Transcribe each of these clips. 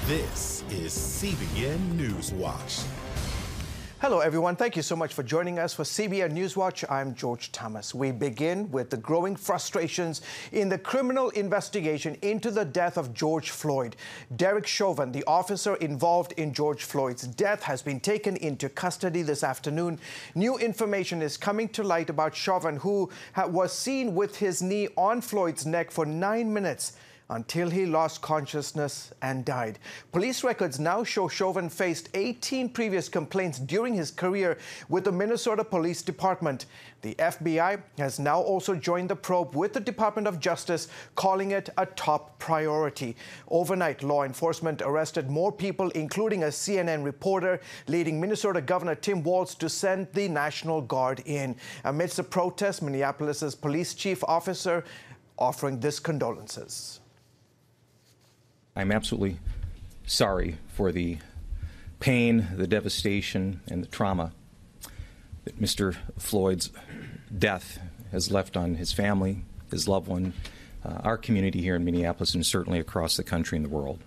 This is CBN NewsWatch. Hello, everyone. Thank you so much for joining us for CBN NewsWatch. I'm George Thomas. We begin with the growing frustrations in the criminal investigation into the death of George Floyd. Derek Chauvin, the officer involved in George Floyd's death, has been taken into custody this afternoon. New information is coming to light about Chauvin, who was seen with his knee on Floyd's neck for 9 minutes until he lost consciousness and died. Police records now show Chauvin faced 18 previous complaints during his career with the Minnesota Police Department. The FBI has now also joined the probe with the Department of Justice, calling it a top priority. Overnight, law enforcement arrested more people, including a CNN reporter, leading Minnesota Governor Tim Walz to send the National Guard in. Amidst the protest, Minneapolis's police chief officer offering this condolences. I'm absolutely sorry for the pain, the devastation, and the trauma that Mr. Floyd's death has left on his family, his loved one, our community here in Minneapolis, and certainly across the country and the world.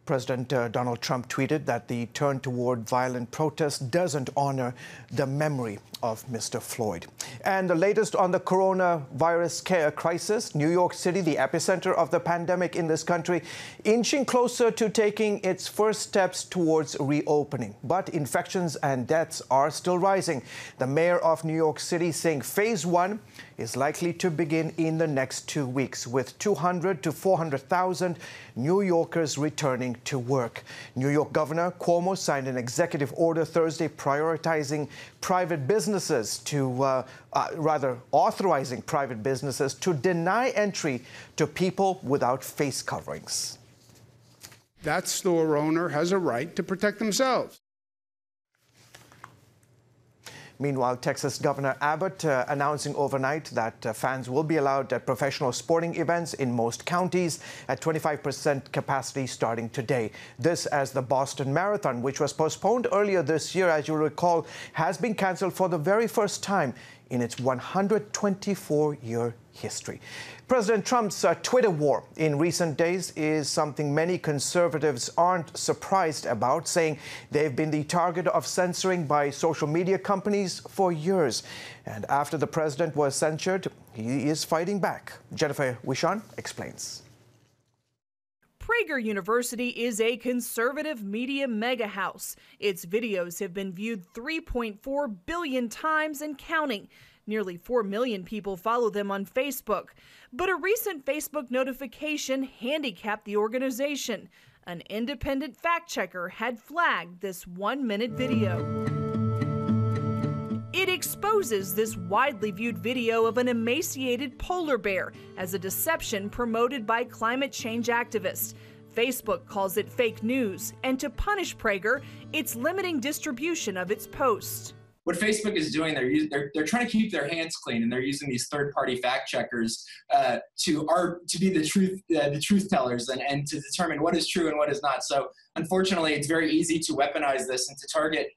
President Donald Trump tweeted that the turn toward violent protest doesn't honor the memory of Mr. Floyd. And the latest on the coronavirus care crisis, New York City, the epicenter of the pandemic in this country, inching closer to taking its first steps towards reopening. But infections and deaths are still rising. The mayor of New York City saying phase 1 is likely to begin in the next 2 weeks, with 200 to 400,000 New Yorkers returning to work. New York Governor Cuomo signed an executive order Thursday prioritizing private businesses to, authorizing private businesses to deny entry to people without face coverings. That store owner has a right to protect themselves. Meanwhile, Texas Governor Abbott announcing overnight that fans will be allowed at professional sporting events in most counties at 25% capacity starting today. This as the Boston Marathon, which was postponed earlier this year, as you recall, has been canceled for the very first time in its 124-year history. President Trump's Twitter war in recent days is something many conservatives aren't surprised about, saying they've been the target of censoring by social media companies for years. And after the president was censured, he is fighting back. Jennifer Wishon explains. Prager University is a conservative media mega house. Its videos have been viewed 3.4 billion times and counting. Nearly 4 million people follow them on Facebook. But a recent Facebook notification handicapped the organization. An independent fact checker had flagged this 1-minute video. It exposes this widely viewed video of an emaciated polar bear as a deception promoted by climate change activists. Facebook calls it fake news, and to punish Prager, it's limiting distribution of its posts. What Facebook is doing, they're trying to keep their hands clean, and they're using these third-party fact checkers to be the truth tellers and to determine what is true and what is not. So, unfortunately, it's very easy to weaponize this and to target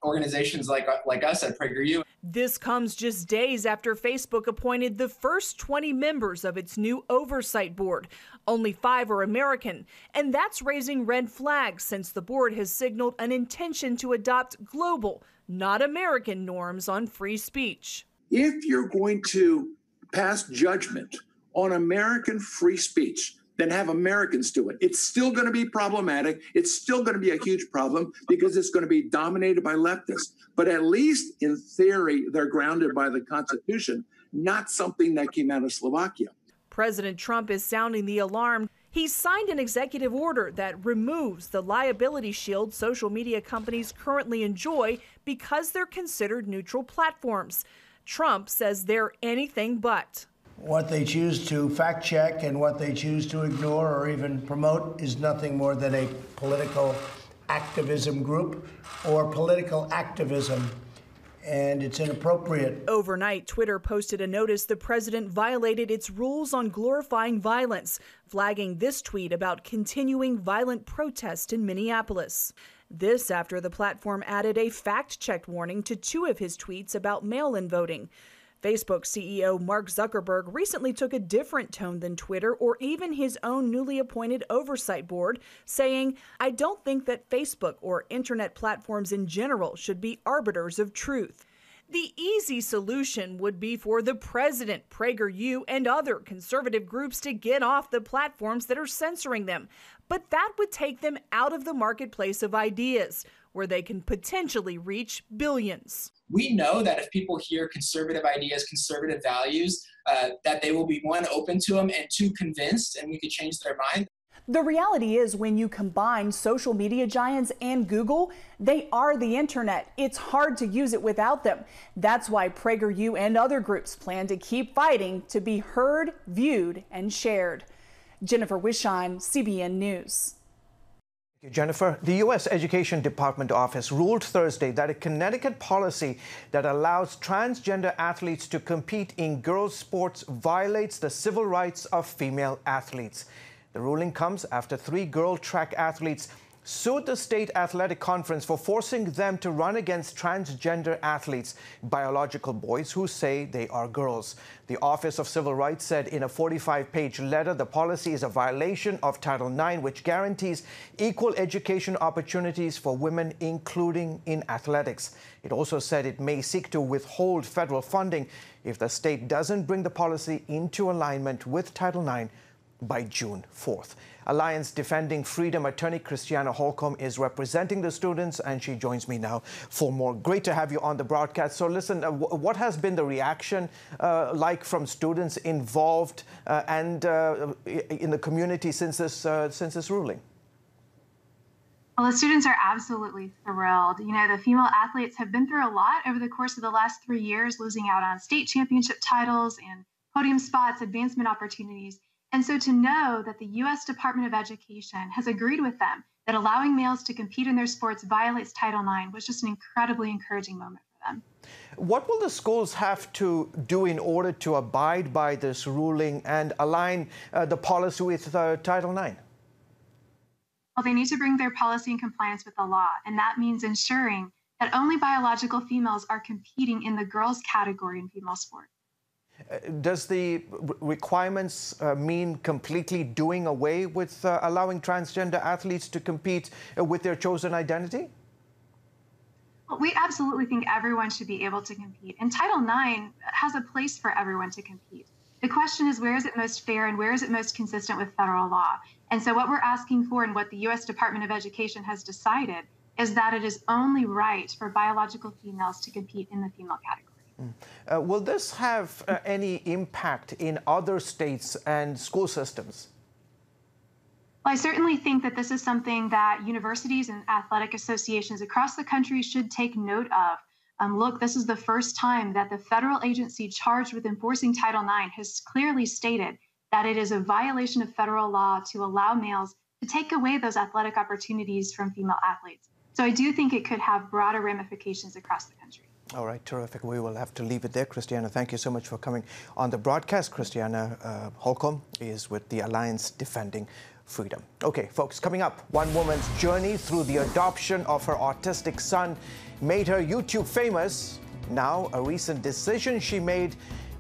organizations like us at PragerU. This comes just days after Facebook appointed the first 20 members of its new oversight board. Only 5 are American, and that's raising red flags since the board has signaled an intention to adopt global, not American norms on free speech. If you're going to pass judgment on American free speech, then have Americans do it. It's still going to be problematic. It's still going to be a huge problem because it's going to be dominated by leftists. But at least in theory, they're grounded by the Constitution, not something that came out of Slovakia. President Trump is sounding the alarm. He signed an executive order that removes the liability shield social media companies currently enjoy because they're considered neutral platforms. Trump says they're anything but. What they choose to fact check and what they choose to ignore or even promote is nothing more than a political activism group or political activism, and it's inappropriate. Overnight, Twitter posted a notice the president violated its rules on glorifying violence, flagging this tweet about continuing violent protest in Minneapolis. This after the platform added a fact-checked warning to 2 of his tweets about mail-in voting. Facebook CEO Mark Zuckerberg recently took a different tone than Twitter or even his own newly appointed oversight board, saying, "I don't think that Facebook or internet platforms in general should be arbiters of truth." The easy solution would be for the president, PragerU, and other conservative groups to get off the platforms that are censoring them. But that would take them out of the marketplace of ideas, where they can potentially reach billions. We know that if people hear conservative ideas, conservative values, that they will be, one, open to them, and two, convinced, and we could change their mind. The reality is, when you combine social media giants and Google, they are the internet. It's hard to use it without them. That's why PragerU and other groups plan to keep fighting to be heard, viewed, and shared. Jennifer Wishon, CBN News. Thank you, Jennifer. The U.S. Education Department office ruled Thursday that a Connecticut policy that allows transgender athletes to compete in girls' sports violates the civil rights of female athletes. The ruling comes after 3 girl track athletes sued the state athletic conference for forcing them to run against transgender athletes, biological boys who say they are girls. The Office of Civil Rights said in a 45-page letter the policy is a violation of Title IX, which guarantees equal education opportunities for women, including in athletics. It also said it may seek to withhold federal funding if the state doesn't bring the policy into alignment with Title IX by June 4th. Alliance Defending Freedom attorney Christiana Holcomb is representing the students, and she joins me now for more. Great to have you on the broadcast. So listen, what has been the reaction like from students involved and in the community since this ruling? Well, the students are absolutely thrilled. You know, the female athletes have been through a lot over the course of the last 3 years, losing out on state championship titles and podium spots, advancement opportunities. And so to know that the U.S. Department of Education has agreed with them that allowing males to compete in their sports violates Title IX was just an incredibly encouraging moment for them. What will the schools have to do in order to abide by this ruling and align the policy with Title IX? Well, they need to bring their policy in compliance with the law, and that means ensuring that only biological females are competing in the girls' category in female sports. Does the requirements mean completely doing away with allowing transgender athletes to compete with their chosen identity? Well, we absolutely think everyone should be able to compete, and Title IX has a place for everyone to compete. The question is, where is it most fair and where is it most consistent with federal law? And so what we're asking for and what the U.S. Department of Education has decided is that it is only right for biological females to compete in the female category. Will this have any impact in other states and school systems? Well, I certainly think that this is something that universities and athletic associations across the country should take note of. Look, this is the first time that the federal agency charged with enforcing Title IX has clearly stated that it is a violation of federal law to allow males to take away those athletic opportunities from female athletes. So I do think it could have broader ramifications across the country. All right, terrific. We will have to leave it there. Christiana, thank you so much for coming on the broadcast. Christiana Holcomb is with the Alliance Defending Freedom. Okay, folks, coming up, one woman's journey through the adoption of her autistic son made her YouTube famous. Now, a recent decision she made,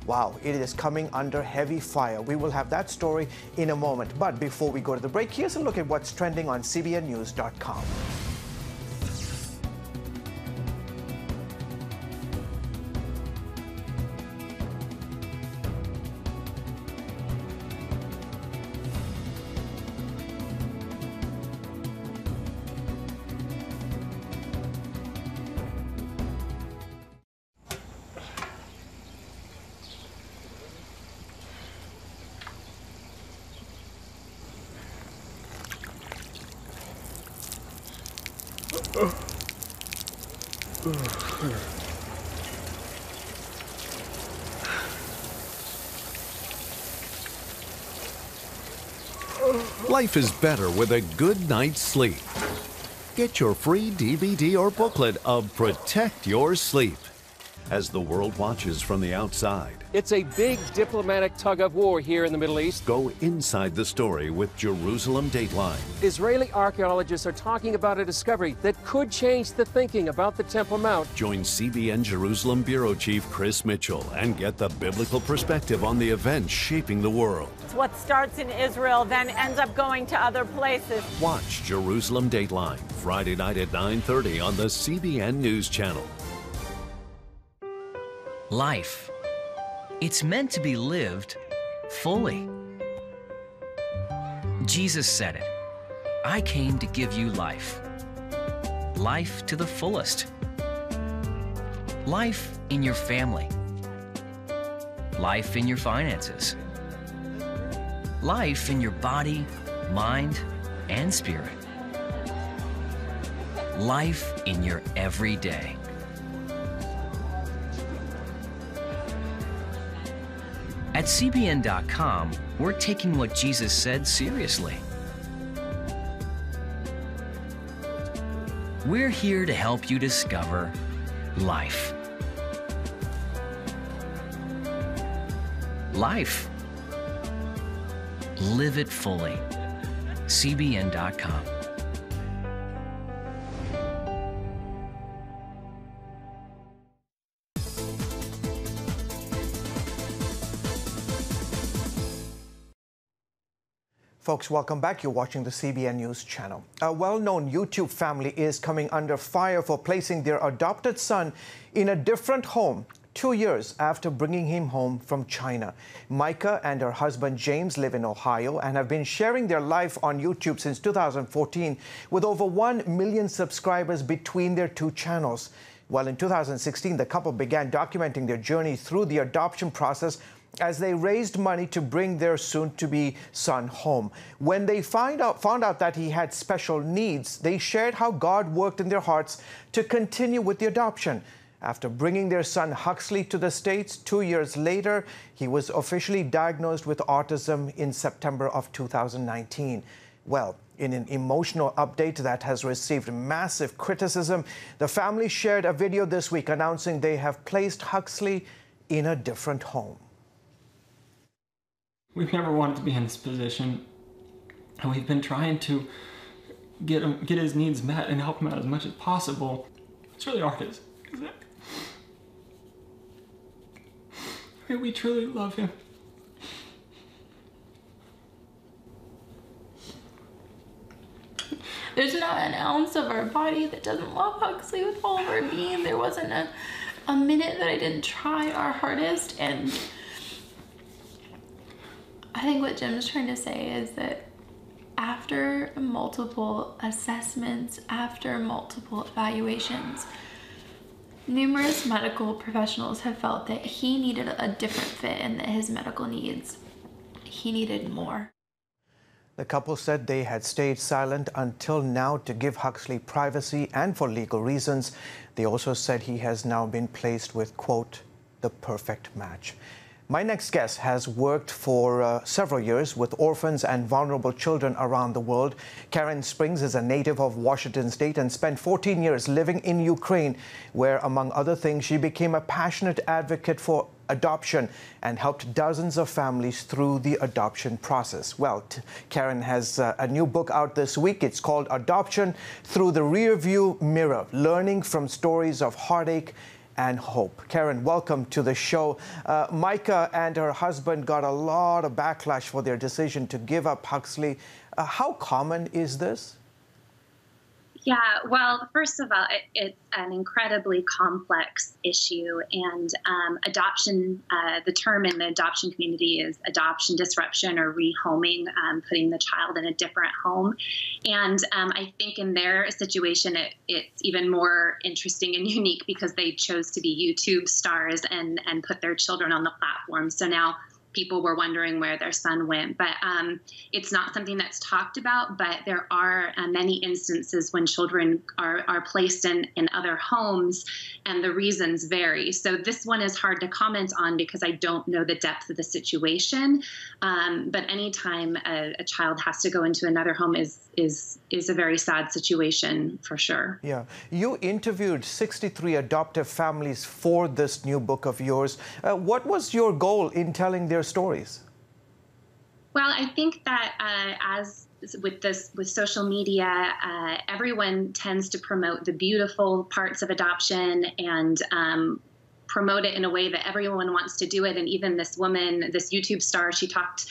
wow, it is coming under heavy fire. We will have that story in a moment. But before we go to the break, here's a look at what's trending on CBNNews.com. Life is better with a good night's sleep. Get your free DVD or booklet of Protect Your Sleep. as the world watches from the outside. It's a big diplomatic tug of war here in the Middle East. Go inside the story with Jerusalem Dateline. Israeli archaeologists are talking about a discovery that could change the thinking about the Temple Mount. Join CBN Jerusalem Bureau Chief Chris Mitchell and get the biblical perspective on the events shaping the world. It's what starts in Israel, then ends up going to other places. Watch Jerusalem Dateline, Friday night at 9:30 on the CBN News Channel. Life. It's meant to be lived fully. Jesus said it. I came to give you life. Life to the fullest. Life in your family. Life in your finances. Life in your body, mind, and spirit. Life in your everyday. At CBN.com, we're taking what Jesus said seriously. We're here to help you discover life. Life. Live it fully. CBN.com. Folks, welcome back. You're watching the CBN News Channel. A well-known YouTube family is coming under fire for placing their adopted son in a different home 2 years after bringing him home from China. Micah and her husband James live in Ohio and have been sharing their life on YouTube since 2014 with over 1 million subscribers between their two channels. Well, in 2016, the couple began documenting their journey through the adoption process as they raised money to bring their soon-to-be son home. When they found out that he had special needs, they shared how God worked in their hearts to continue with the adoption. After bringing their son Huxley to the States 2 years later, he was officially diagnosed with autism in September of 2019. Well, in an emotional update that has received massive criticism, the family shared a video this week announcing they have placed Huxley in a different home. We've never wanted to be in this position, and we've been trying to get his needs met and help him out as much as possible. It's really hard, isn't it? I mean, we truly love him. There's not an ounce of our body that doesn't love Huxley with all of our being. There wasn't a minute that I didn't try our hardest, and I think what Jim's trying to say is that after multiple assessments, after multiple evaluations, numerous medical professionals have felt that he needed a different fit and that his medical needs, he needed more. The couple said they had stayed silent until now to give Huxley privacy and for legal reasons. They also said he has now been placed with, quote, the perfect match. My next guest has worked for several years with orphans and vulnerable children around the world. Karen Springs is a native of Washington State and spent 14 years living in Ukraine, where, among other things, she became a passionate advocate for adoption and helped dozens of families through the adoption process. Well, Karen has a new book out this week. It's called Adoption Through the Rearview Mirror, Learning from Stories of Heartache and Hope. Karen, welcome to the show. Micah and her husband got a lot of backlash for their decision to give up Huxley. How common is this? Yeah, well, first of all, it's an incredibly complex issue, and adoption, the term in the adoption community is adoption disruption or rehoming, putting the child in a different home. And I think in their situation, it's even more interesting and unique because they chose to be YouTube stars and put their children on the platform. So now people were wondering where their son went. But it's not something that's talked about, but there are many instances when children are placed in other homes, and the reasons vary. So this one is hard to comment on because I don't know the depth of the situation. But anytime a child has to go into another home is a very sad situation for sure. Yeah. You interviewed 63 adoptive families for this new book of yours. What was your goal in telling their stories? Well, I think that as with social media, everyone tends to promote the beautiful parts of adoption and promote it in a way that everyone wants to do it. And even this woman, this YouTube star, she talked,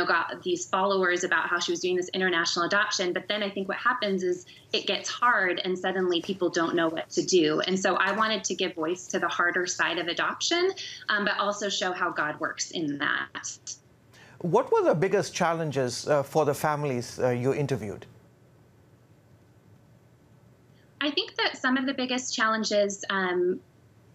got these followers about how she was doing this international adoption. But then I think what happens is it gets hard and suddenly people don't know what to do. And so I wanted to give voice to the harder side of adoption, but also show how God works in that. What were the biggest challenges for the families you interviewed? I think that some of the biggest challenges,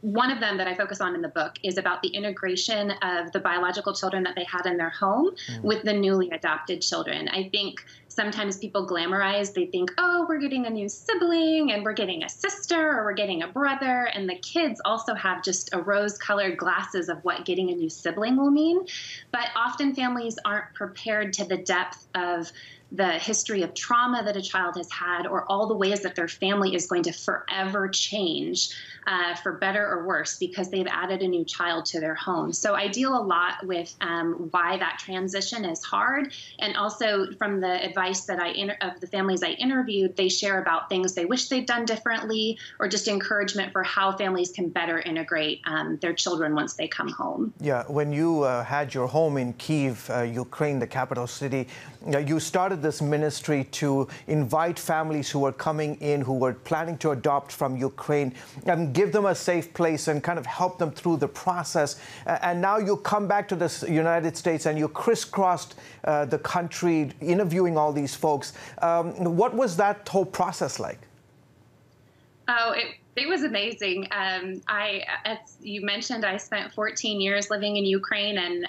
one of them that I focus on in the book is about the integration of the biological children that they had in their home with the newly adopted children. I think sometimes people glamorize, they think, oh, we're getting a new sibling and we're getting a sister or we're getting a brother. And the kids also have just a rose-colored glasses of what getting a new sibling will mean. But often families aren't prepared to the depth of the history of trauma that a child has had, or all the ways that their family is going to forever change for better or worse because they've added a new child to their home. So I deal a lot with why that transition is hard. And also from the advice that of the families I interviewed, they share about things they wish they'd done differently, or just encouragement for how families can better integrate their children once they come home. Yeah, when you had your home in Kyiv, Ukraine, the capital city, you started this ministry to invite families who were coming in, who were planning to adopt from Ukraine, and give them a safe place and kind of help them through the process. And now you come back to the United States and you crisscrossed the country interviewing all these folks. What was that whole process like? Oh, it was amazing. As you mentioned, I spent 14 years living in Ukraine and,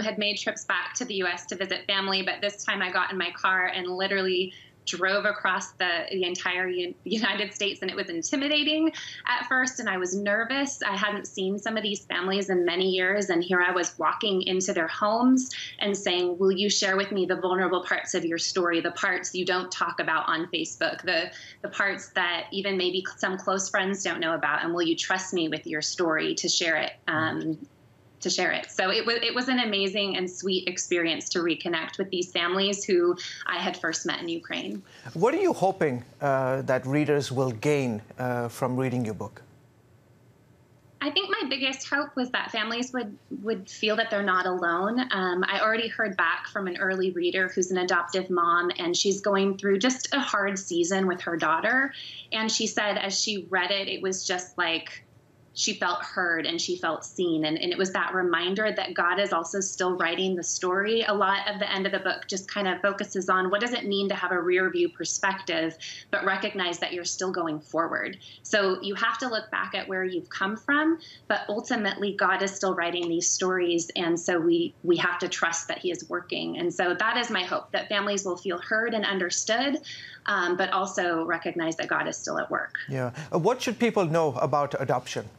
had made trips back to the U.S. to visit family. But this time I got in my car and literally drove across the entire United States, and it was intimidating at first, and I was nervous. I hadn't seen some of these families in many years, and here I was walking into their homes and saying, will you share with me the vulnerable parts of your story, the parts you don't talk about on Facebook, the parts that even maybe some close friends don't know about, and will you trust me with your story to share it? So it was an amazing and sweet experience to reconnect with these families who I had first met in Ukraine. What are you hoping that readers will gain from reading your book? I think my biggest hope was that families would feel that they're not alone. I already heard back from an early reader who's an adoptive mom, and she's going through just a hard season with her daughter. And she said as she read it, it was just like she felt heard and she felt seen. And it was that reminder that God is also still writing the story. A lot of the end of the book just kind of focuses on what does it mean to have a rear view perspective, but recognize that you're still going forward. So you have to look back at where you've come from, but ultimately God is still writing these stories. And so we have to trust that he is working. And so that is my hope, that families will feel heard and understood, but also recognize that God is still at work. Yeah. What should people know about adoption?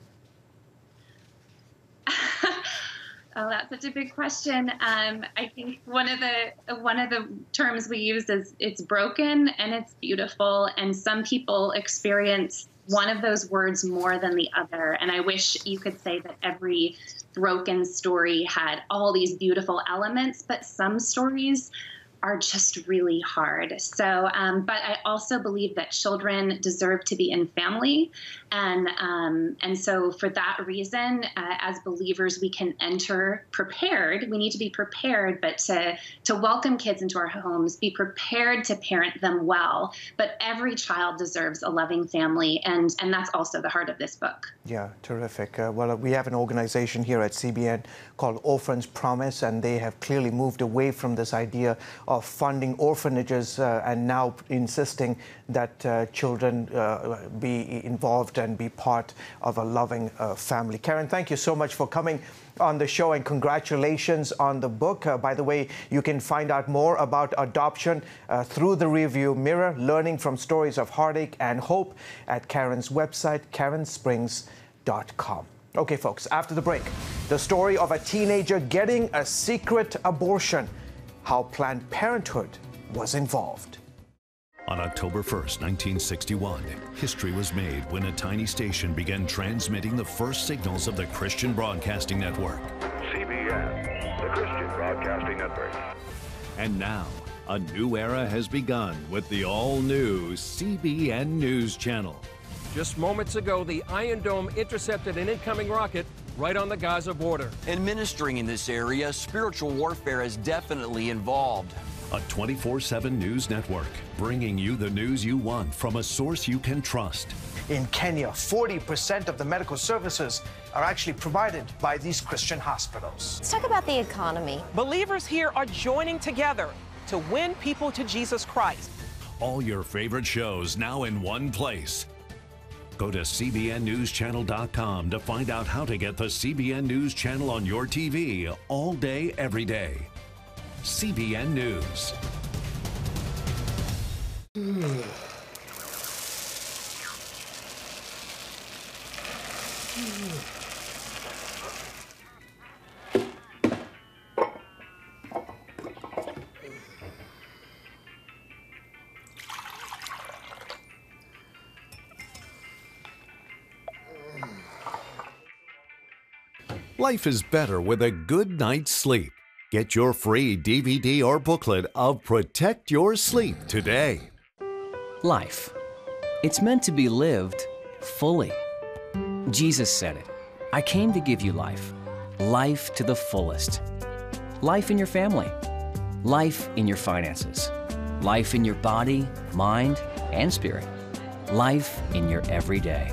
Oh, that's such a big question. I think one of the terms we use is it's broken and it's beautiful. And some people experience one of those words more than the other. And I wish you could say that every broken story had all these beautiful elements, but some stories are just really hard. So, but I also believe that children deserve to be in family. And so for that reason, as believers, we can enter prepared. We need to be prepared, but to welcome kids into our homes, be prepared to parent them well. But every child deserves a loving family. And that's also the heart of this book. Yeah, terrific. Well, we have an organization here at CBN called Orphans Promise, and they have clearly moved away from this idea of funding orphanages and now insisting that children be involved and be part of a loving family. Karen, thank you so much for coming on the show, and congratulations on the book. By the way, you can find out more about adoption through the review mirror, learning from stories of heartache and hope at Karen's website, karensprings.com. Okay, folks, after the break, the story of a teenager getting a secret abortion, how Planned Parenthood was involved. On October 1st, 1961, history was made when a tiny station began transmitting the first signals of the Christian Broadcasting Network. CBN, the Christian Broadcasting Network. And now, a new era has begun with the all-new CBN News Channel. Just moments ago, the Iron Dome intercepted an incoming rocket right on the Gaza border. Administering in this area, spiritual warfare is definitely involved. A 24/7 news network, bringing you the news you want from a source you can trust. In Kenya, 40% of the medical services are actually provided by these Christian hospitals. Let's talk about the economy. Believers here are joining together to win people to Jesus Christ. All your favorite shows now in one place. Go to cbnnewschannel.com to find out how to get the CBN News Channel on your TV all day, every day. CBN News. Life is better with a good night's sleep. Get your free DVD or booklet of Protect Your Sleep today. Life. It's meant to be lived fully. Jesus said it. I came to give you life. Life to the fullest. Life in your family. Life in your finances. Life in your body, mind, and spirit. Life in your everyday.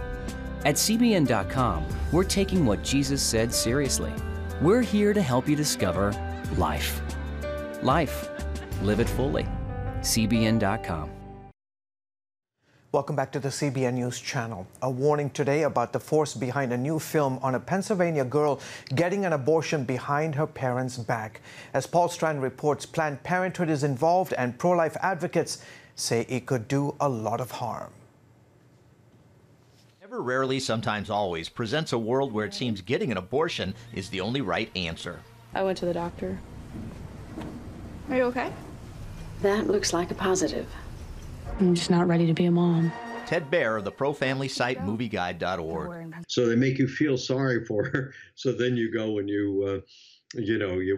At CBN.com, we're taking what Jesus said seriously. We're here to help you discover life. Life. Live it fully. CBN.com. Welcome back to the CBN News Channel. A warning today about the force behind a new film on a Pennsylvania girl getting an abortion behind her parents' back. As Paul Strand reports, Planned Parenthood is involved and pro-life advocates say it could do a lot of harm. Never, rarely, sometimes always presents a world where it seems getting an abortion is the only right answer. I went to the doctor. Are you okay? That looks like a positive. I'm just not ready to be a mom. Ted Baer of the pro-family site movieguide.org. So they make you feel sorry for her. So then you go and you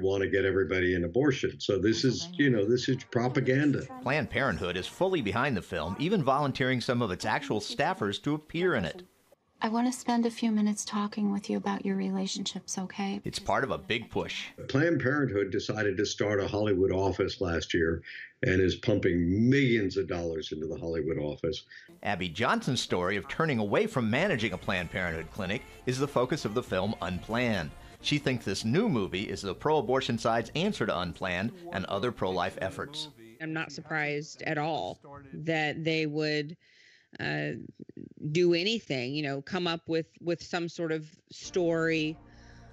want to get everybody an abortion. So this is propaganda. Planned Parenthood is fully behind the film, even volunteering some of its actual staffers to appear in it. I want to spend a few minutes talking with you about your relationships, okay? It's part of a big push. Planned Parenthood decided to start a Hollywood office last year and is pumping millions of dollars into the Hollywood office. Abby Johnson's story of turning away from managing a Planned Parenthood clinic is the focus of the film Unplanned. She thinks this new movie is the pro-abortion side's answer to Unplanned and other pro-life efforts. I'm not surprised at all that they would do anything, come up with some sort of story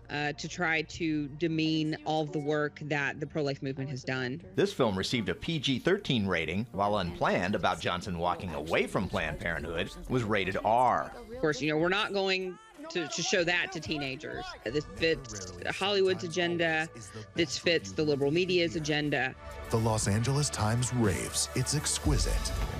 to try to demean all of the work that the pro-life movement has done. This film received a PG-13 rating, while Unplanned, about Johnson walking away from Planned Parenthood, was rated R. Of course, we're not going to show that to teenagers. This fits Hollywood's agenda. This fits the liberal media's agenda. The Los Angeles Times raves. It's exquisite.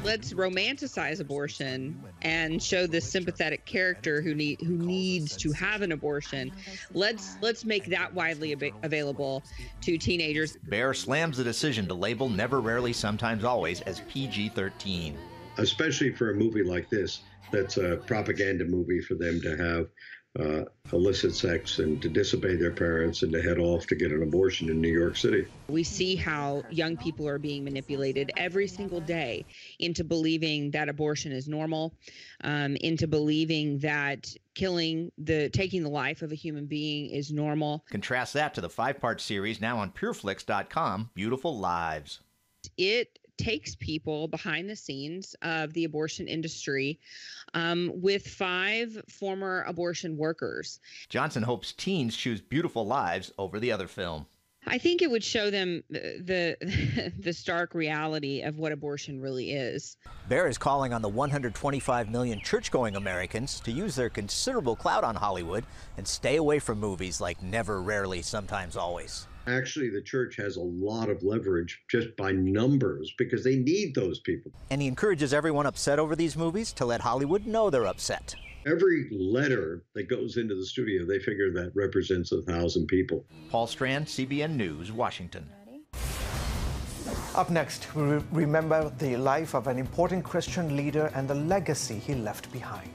Let's romanticize abortion and show this sympathetic character who needs to have an abortion. Let's make that widely available to teenagers. Baer slams the decision to label Never, Rarely, Sometimes, Always as PG-13. Especially for a movie like this, that's a propaganda movie for them to have illicit sex and to disobey their parents and to head off to get an abortion in New York City. We see how young people are being manipulated every single day into believing that abortion is normal, into believing that taking the life of a human being is normal. Contrast that to the 5-part series now on pureflix.com, Beautiful Lives. It takes people behind the scenes of the abortion industry with 5 former abortion workers. Johnson hopes teens choose Beautiful Lives over the other film. I think it would show them the stark reality of what abortion really is. Bear is calling on the 125 million church-going Americans to use their considerable clout on Hollywood and stay away from movies like Never, Rarely, Sometimes, Always. Actually, the church has a lot of leverage just by numbers because they need those people. And he encourages everyone upset over these movies to let Hollywood know they're upset. Every letter that goes into the studio, they figure that represents 1,000 people. Paul Strand, CBN News, Washington. Up next, we remember the life of an important Christian leader and the legacy he left behind.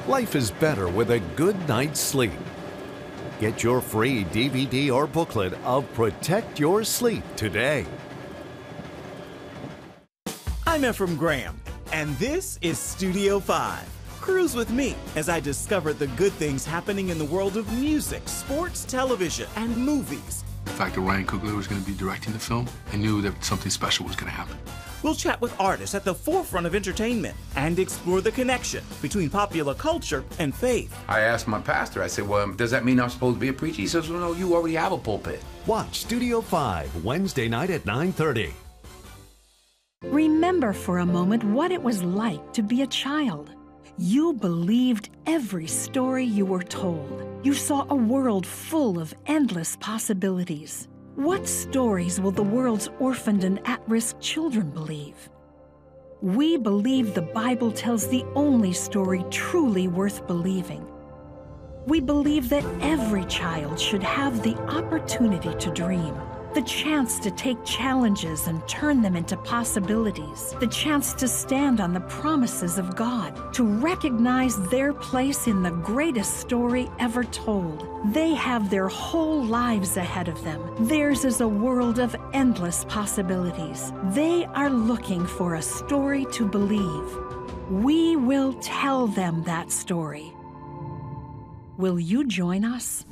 Life is better with a good night's sleep. Get your free DVD or booklet of Protect Your Sleep today. I'm Ephraim Graham, and this is Studio 5. Cruise with me as I discover the good things happening in the world of music, sports, television, and movies. The fact that Ryan Coogler was going to be directing the film, I knew that something special was going to happen. We'll chat with artists at the forefront of entertainment and explore the connection between popular culture and faith. I asked my pastor, I said, well, does that mean I'm supposed to be a preacher? He says, well, no, you already have a pulpit. Watch Studio 5, Wednesday night at 9:30. Remember for a moment what it was like to be a child. You believed every story you were told. You saw a world full of endless possibilities. What stories will the world's orphaned and at-risk children believe? We believe the Bible tells the only story truly worth believing. We believe that every child should have the opportunity to dream, the chance to take challenges and turn them into possibilities, the chance to stand on the promises of God, to recognize their place in the greatest story ever told. They have their whole lives ahead of them. Theirs is a world of endless possibilities. They are looking for a story to believe. We will tell them that story. Will you join us?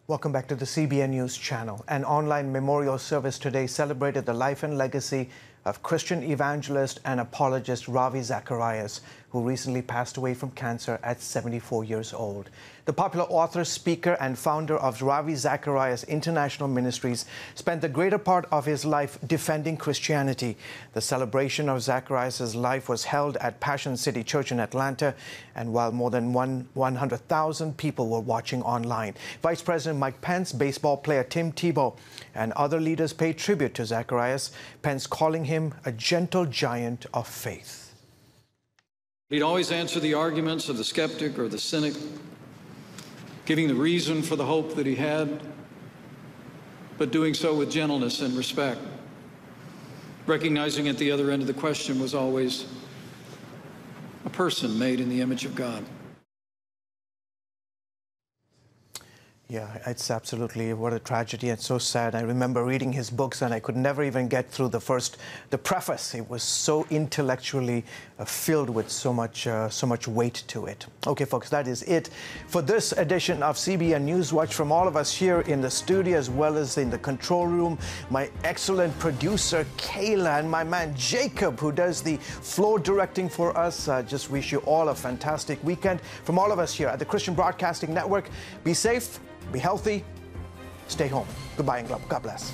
Welcome back to the CBN News Channel. An online memorial service today celebrated the life and legacy of Christian evangelist and apologist Ravi Zacharias, who recently passed away from cancer at 74 years old. The popular author, speaker, and founder of Ravi Zacharias International Ministries spent the greater part of his life defending Christianity. The celebration of Zacharias' life was held at Passion City Church in Atlanta, and while more than 100,000 people were watching online. Vice President Mike Pence, baseball player Tim Tebow, and other leaders paid tribute to Zacharias, Pence calling him a gentle giant of faith. He'd always answer the arguments of the skeptic or the cynic, giving the reason for the hope that he had, but doing so with gentleness and respect, recognizing at the other end of the question was always a person made in the image of God. Yeah, it's absolutely, what a tragedy and so sad. I remember reading his books and I could never even get through the preface. It was so intellectually filled with so much weight to it. Okay, folks, that is it for this edition of CBN Newswatch. From all of us here in the studio as well as in the control room, my excellent producer Kayla and my man Jacob, who does the floor directing for us, just wish you all a fantastic weekend. From all of us here at the Christian Broadcasting Network, be safe, be healthy, stay home. Goodbye and God bless.